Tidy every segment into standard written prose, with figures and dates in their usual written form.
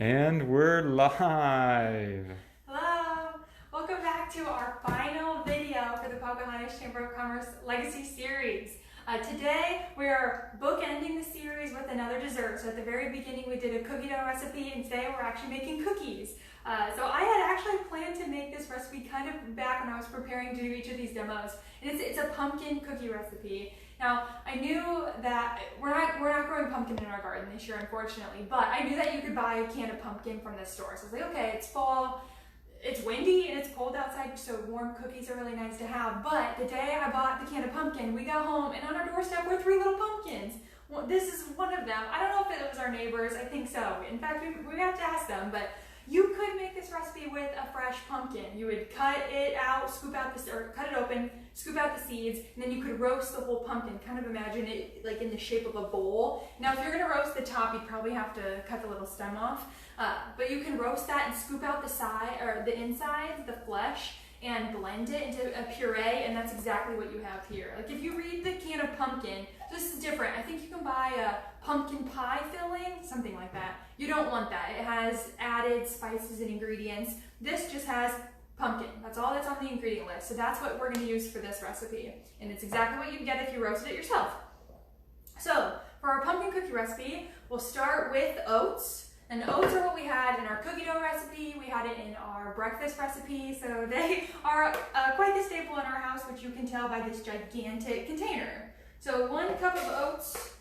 And we're live. Hello! Welcome back to our final video for the Pocahontas Chamber of Commerce Legacy Series. Today we are bookending the series with another dessert. So at the very beginning we did a cookie dough recipe, and today we're actually making cookies. So I had actually planned to make this recipe kind of back when I was preparing to do each of these demos. And it's a pumpkin cookie recipe. Now, I knew that we're not growing pumpkin in our garden this year, unfortunately, but I knew that you could buy a can of pumpkin from the store. So I was like, okay, it's fall, it's windy, and it's cold outside, so warm cookies are really nice to have. But the day I bought the can of pumpkin, we got home, and on our doorstep were 3 little pumpkins. Well, this is one of them. I don't know if it was our neighbors. I think so. In fact, we have to ask them, but you could make this recipe with a fresh pumpkin. You would cut it out, cut it open, scoop out the seeds, and then you could roast the whole pumpkin. Kind of imagine it like in the shape of a bowl. Now, if you're gonna roast the top, you'd probably have to cut the little stem off. But you can roast that and scoop out the side or the inside, the flesh, and blend it into a puree, and that's exactly what you have here. Like if you read the can of pumpkin, this is different. I think you can buy a pumpkin pie filling, something like that. You don't want that. It has added spices and ingredients. This just has pumpkin. That's all that's on the ingredient list. So that's what we're gonna use for this recipe. And it's exactly what you'd get if you roasted it yourself. So for our pumpkin cookie recipe, we'll start with oats. And oats are what we had in our cookie dough recipe. We had it in our breakfast recipe. So they are quite the staple in our house, which you can tell by this gigantic container. So 1 cup of oats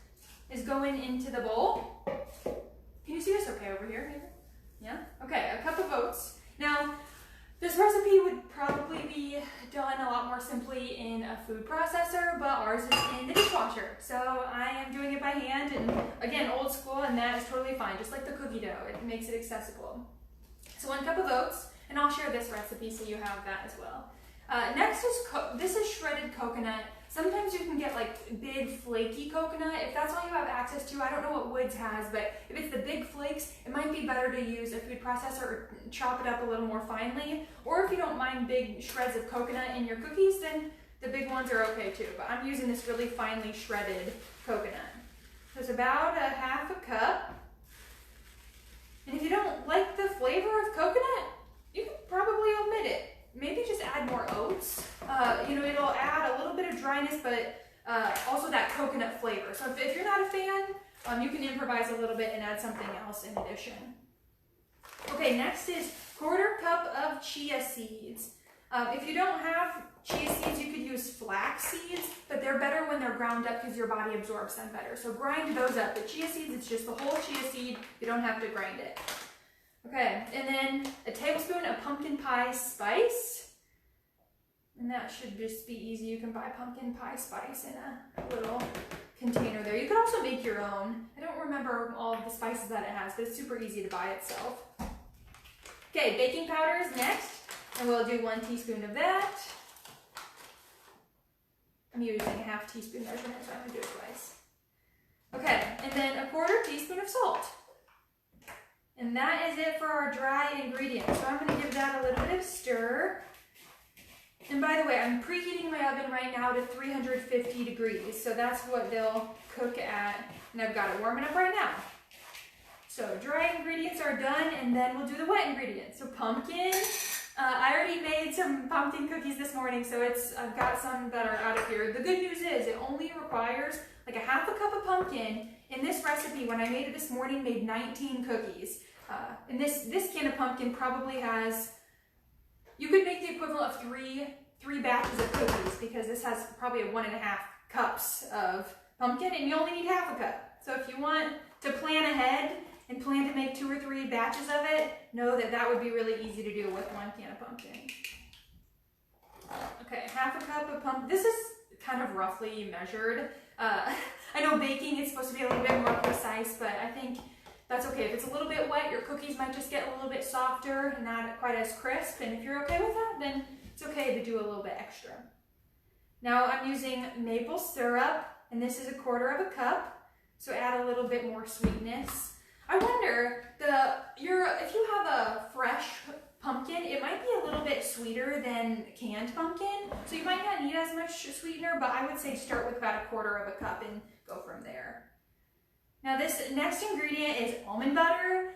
is going into the bowl. Can you see us okay over here, maybe? Yeah? Okay, a cup of oats. Now, this recipe would probably be done a lot more simply in a food processor, but ours is in the dishwasher. So I am doing it by hand, and again, old school, and that is totally fine, just like the cookie dough. It makes it accessible. So 1 cup of oats, and I'll share this recipe so you have that as well. Next is, this is shredded coconut. Sometimes you can get like big flaky coconut. If that's all you have access to, I don't know what Woods has, but if it's the big flakes, it might be better to use a food processor or chop it up a little more finely. Or if you don't mind big shreds of coconut in your cookies, then the big ones are okay too. But I'm using this really finely shredded coconut. So it's about a ½ a cup. And if you don't like the flavor of coconut, you can probably omit it. Maybe just add more oats. It'll add a little bit of dryness, but also that coconut flavor. So if you're not a fan, you can improvise a little bit and add something else in addition. Okay, next is 1/4 cup of chia seeds. If you don't have chia seeds, you could use flax seeds, but they're better when they're ground up because your body absorbs them better. So grind those up. The chia seeds, it's just the whole chia seed. You don't have to grind it. Okay, and then a tablespoon of pumpkin pie spice. And that should just be easy. You can buy pumpkin pie spice in a little container there. You could also make your own. I don't remember all of the spices that it has, but it's super easy to buy itself. Okay, baking powder is next, and we'll do 1 teaspoon of that. I'm using a ½ teaspoon measurement, so I'm gonna do it twice. Okay, and then a 1/4 teaspoon of salt. And that is it for our dry ingredients. So I'm going to give that a little bit of stir. And by the way, I'm preheating my oven right now to 350 degrees. So that's what they'll cook at. And I've got it warming up right now. So dry ingredients are done, and then we'll do the wet ingredients. So pumpkin. I already made some pumpkin cookies this morning, so I've got some that are out of here. The good news is it only requires like a ½ a cup of pumpkin. In this recipe, when I made it this morning, made 19 cookies. And this can of pumpkin probably has, you could make the equivalent of three batches of cookies, because this has probably 1½ cups of pumpkin, and you only need ½ a cup. So if you want to plan ahead and plan to make 2 or 3 batches of it, know that that would be really easy to do with 1 can of pumpkin. Okay, ½ a cup of pumpkin. This is kind of roughly measured. I know baking is supposed to be a little bit more precise, but I think that's okay. If it's a little bit wet, your cookies might just get a little bit softer and not quite as crisp. And if you're okay with that, then it's okay to do a little bit extra. Now I'm using maple syrup, and this is a 1/4 a cup. So add a little bit more sweetness. I wonder, if you have a fresh pumpkin, it might be a little bit sweeter than canned pumpkin. So you might not need as much sweetener, but I would say start with about a 1/4 a cup and go from there. Now this next ingredient is almond butter.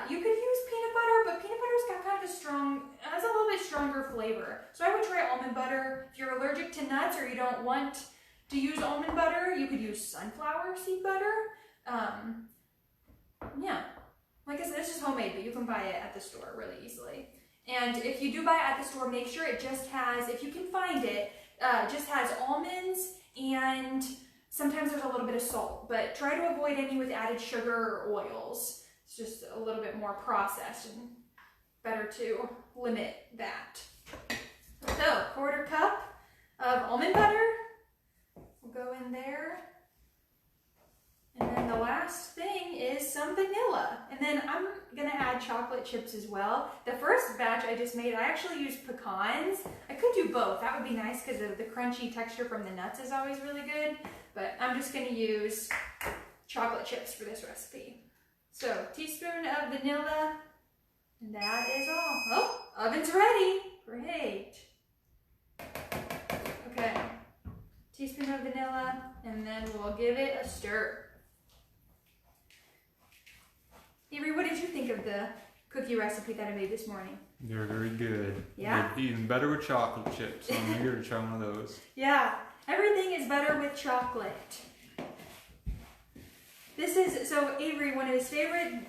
You could flavor. So I would try almond butter. If you're allergic to nuts or you don't want to use almond butter, you could use sunflower seed butter. Yeah, like I said, this is homemade, but you can buy it at the store really easily. And if you do buy it at the store, make sure it just has, if you can find it, just has almonds and sometimes there's a little bit of salt, but try to avoid any with added sugar or oils. It's just a little bit more processed and better to limit that. So, 1/4 cup of almond butter will go in there. And then the last thing is some vanilla. And then I'm gonna add chocolate chips as well. The first batch I just made, I actually used pecans. I could do both. That would be nice because the crunchy texture from the nuts is always really good. But I'm just gonna use chocolate chips for this recipe. So, teaspoon of vanilla, and that is all. Oh, oven's ready. Great. Okay, teaspoon of vanilla, and then we'll give it a stir. Avery, what did you think of the cookie recipe that I made this morning? They're very good. Yeah? They're even better with chocolate chips, so I'm eager to try one of those. Yeah, everything is better with chocolate. This is, so Avery, one of his favorite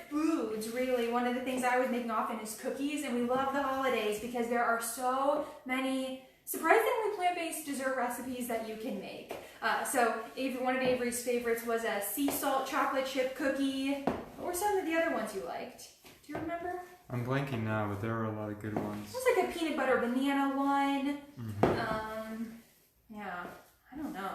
foods, really, one of the things I was making often is cookies, and we love the holidays because there are so many surprisingly plant-based dessert recipes that you can make. So one of Avery's favorites was a sea salt chocolate chip cookie. What were some of the other ones you liked? Do you remember? I'm blanking now, but there are a lot of good ones. There's like a peanut butter banana one. Mm-hmm. Yeah, I don't know.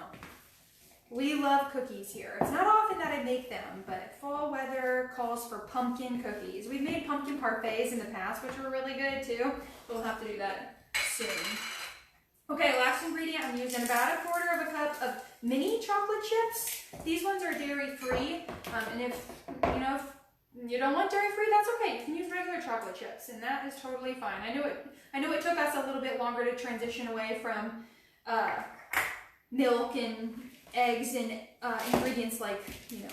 We love cookies here. It's not often that I make them, but fall weather calls for pumpkin cookies. We've made pumpkin parfaits in the past, which were really good too. We'll have to do that soon. Okay, last ingredient, I'm using about 1/4 cup of mini chocolate chips. These ones are dairy-free, and if you don't want dairy-free, that's okay. You can use regular chocolate chips, and that is totally fine. I know it took us a little bit longer to transition away from milk and eggs and ingredients like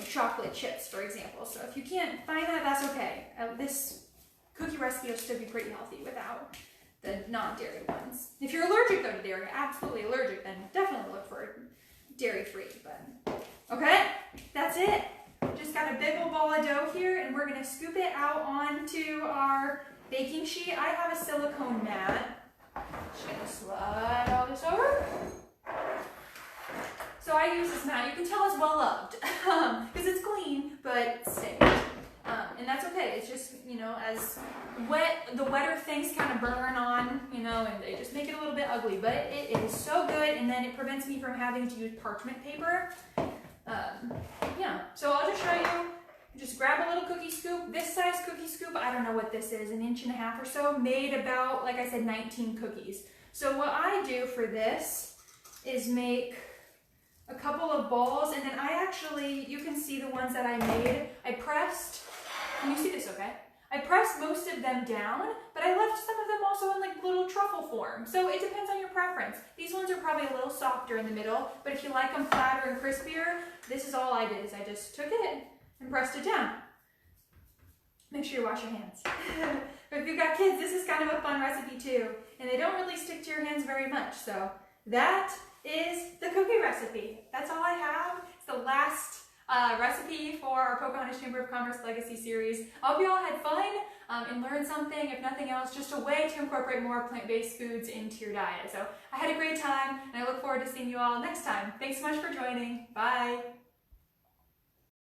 chocolate chips, for example. So if you can't find that, that's okay. This cookie recipe will still be pretty healthy without the non-dairy ones. If you're allergic though to dairy, absolutely allergic, then definitely look for dairy-free. But okay, that's it. Just got a big old ball of dough here, and we're gonna scoop it out onto our baking sheet. I have a silicone mat. Just gonna slide all this over. So I use this mat. You can tell it's well loved because it's clean but stained. And that's okay. It's just, as the wetter things kind of burn on, and they just make it a little bit ugly. But it is so good, and then it prevents me from having to use parchment paper. Yeah, so I'll just show you. Just grab a little cookie scoop. This size cookie scoop, I don't know what this is, 1.5 inches or so, made about, like I said, 19 cookies. So what I do for this is make a couple of balls, and then you can see the ones that I made. I pressed, can you see this okay? I pressed most of them down, but I left some of them also in like little truffle form. So it depends on your preference. These ones are probably a little softer in the middle, but if you like them flatter and crispier, this is all I did, is I just took it and pressed it down. Make sure you wash your hands. But if you've got kids, this is kind of a fun recipe too, and they don't really stick to your hands very much. So that is the cookie recipe. That's all I have. It's the last recipe for our Pocahontas Chamber of Commerce Legacy Series. I hope you all had fun and learned something, if nothing else, just a way to incorporate more plant-based foods into your diet. So I had a great time, and I look forward to seeing you all next time. Thanks so much for joining. Bye.